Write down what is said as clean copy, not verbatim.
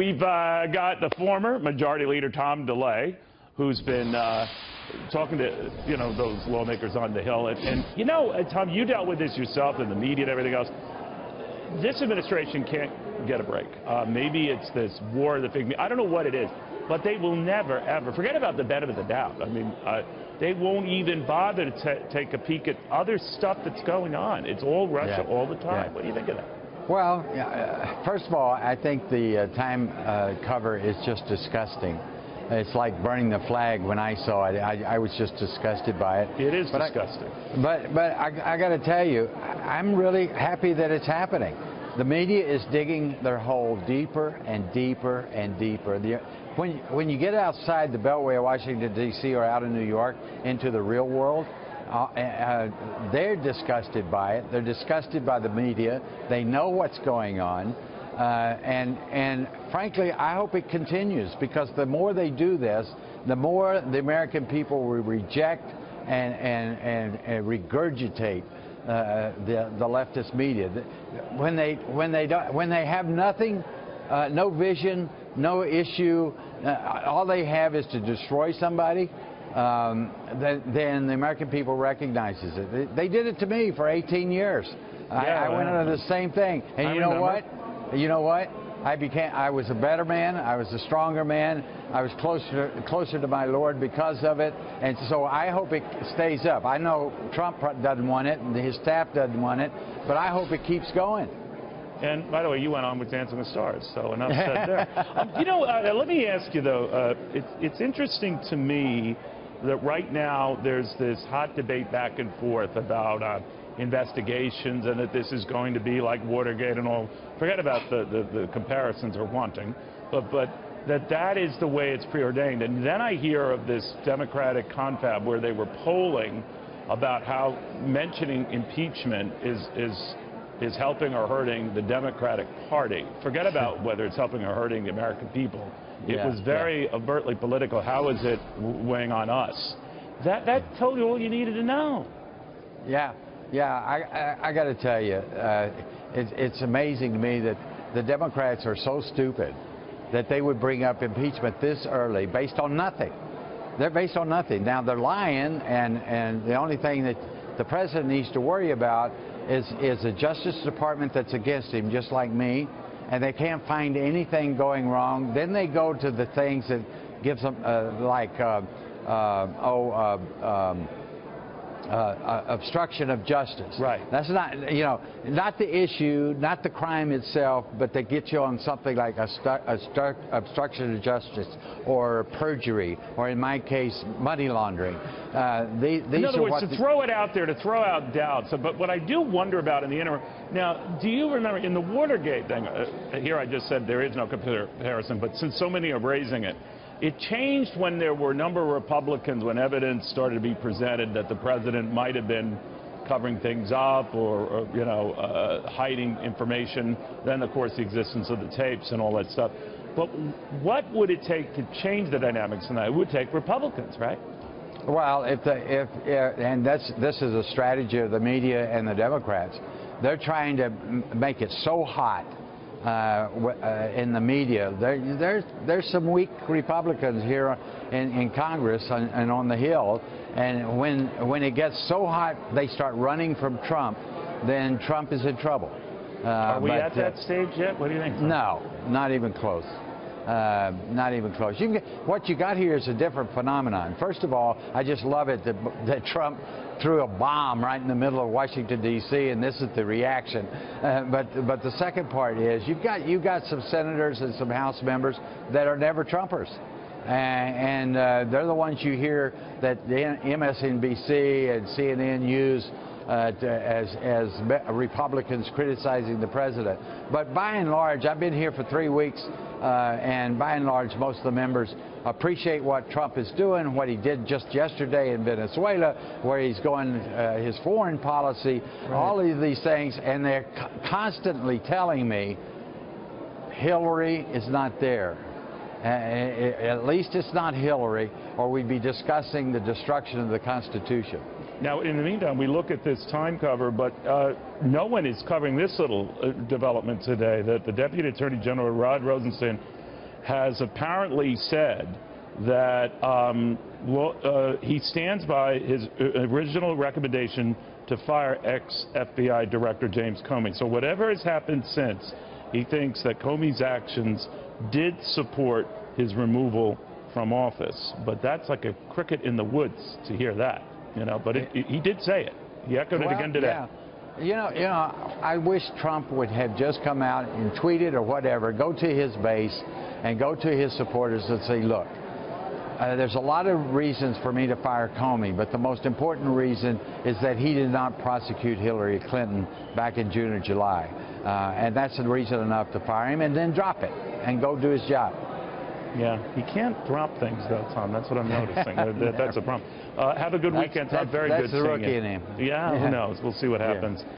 We've got the former Majority Leader Tom DeLay, who's been talking to, those lawmakers on the Hill. And Tom, you dealt with this yourself in the media and everything else. This administration can't get a break. Maybe it's this war of the fig. I don't know what it is, but they will never, ever, forget about the benefit of the doubt. I mean, they won't even bother to take a peek at other stuff that's going on. It's all Russia all the time. Yeah. What do you think of that? Well, first of all, I think the Time cover is just disgusting. It's like burning the flag. When I saw it, I was just disgusted by it. It is disgusting. But I got to tell you, I'm really happy that it's happening. The media is digging their hole deeper and deeper and deeper. When you get outside the Beltway of Washington, D.C. or out of New York into the real world, they're disgusted by it. They're disgusted by the media. They know what's going on. And frankly, I hope it continues, because the more they do this, the more the American people will reject and regurgitate the leftist media. When they have nothing, no vision, no issue, all they have is to destroy somebody, then the American people recognizes it. They did it to me for 18 years. I went under the same thing, and you know what? You know what? I was a better man. I was a stronger man. I was closer to my Lord because of it. And so I hope it stays up. I know Trump doesn't want it, and his staff doesn't want it, but I hope it keeps going. And by the way, you went on with Dancing with Stars, so enough said there. Let me ask you though. It's interesting to me that right now there's this hot debate back and forth about investigations, and that this is going to be like Watergate and all. Forget about the comparisons are wanting, but that is the way it's preordained. And then I hear of this Democratic confab where they were polling about how mentioning impeachment is helping or hurting the Democratic Party. Forget about whether it's helping or hurting the American people. It was very overtly political. How is it weighing on us? That told you all you needed to know. Yeah, I got to tell you, it's amazing to me that the Democrats are so stupid that they would bring up impeachment this early based on nothing. They're based on nothing. Now, they're lying, and the only thing that the president needs to worry about is a Justice Department that's against him, just like me, and they can't find anything going wrong. Then they go to the things that gives them, obstruction of justice. Right. That's not, not the issue, not the crime itself, but they get you on something like obstruction of justice or perjury, or in my case, money laundering. In other words, to throw it out there, to throw out doubts. But what I do wonder about in the interim, now, do you remember in the Watergate thing, here I just said there is no comparison, but since so many are raising it, it changed when there were a number of Republicans, when evidence started to be presented that the president might have been covering things up or hiding information. Then, of course, the existence of the tapes and all that stuff. But what would it take to change the dynamics in that? It would take Republicans, right? Well, and this is a strategy of the media and the Democrats. They're trying to make it so hot in the media. There's some weak Republicans here in Congress and on the Hill, and when it gets so hot they start running from Trump, then Trump is in trouble. Are we at that stage yet? What do you think? No, not even close. Not even close. What you got here is a different phenomenon. First of all, I just love it that Trump threw a bomb right in the middle of Washington, D.C., and this is the reaction. But the second part is you've got some senators and some House members that are never Trumpers. And they're the ones you hear that the MSNBC and CNN use as Republicans criticizing the president. But by and large, I've been here for 3 weeks, and by and large, most of the members appreciate what Trump is doing, what he did just yesterday in Venezuela, where he's going, his foreign policy, all of these things, and they're constantly telling me Hillary is not there. At least it's not Hillary, or we'd be discussing the destruction of the Constitution. Now, in the meantime, we look at this Time cover, but no one is covering this little development today, that the Deputy Attorney General, Rod Rosenstein, has apparently said that he stands by his original recommendation to fire ex-FBI Director James Comey. So whatever has happened since, he thinks that Comey's actions did support his removal from office. But that's like a cricket in the woods to hear that, you know. But he did say it. He echoed it again today. Yeah. You know, I wish Trump would have just come out and tweeted or whatever, go to his base and go to his supporters and say, look, there's a lot of reasons for me to fire Comey, but the most important reason is that he did not prosecute Hillary Clinton back in June or July. And that's the reason enough to fire him, and then drop it and go do his job. Yeah, he can't drop things, though, Tom. That's what I'm noticing. That's a problem. Have a good weekend, Tom. Very good seeing you. That's the rookie in him. Yeah, who knows? We'll see what happens.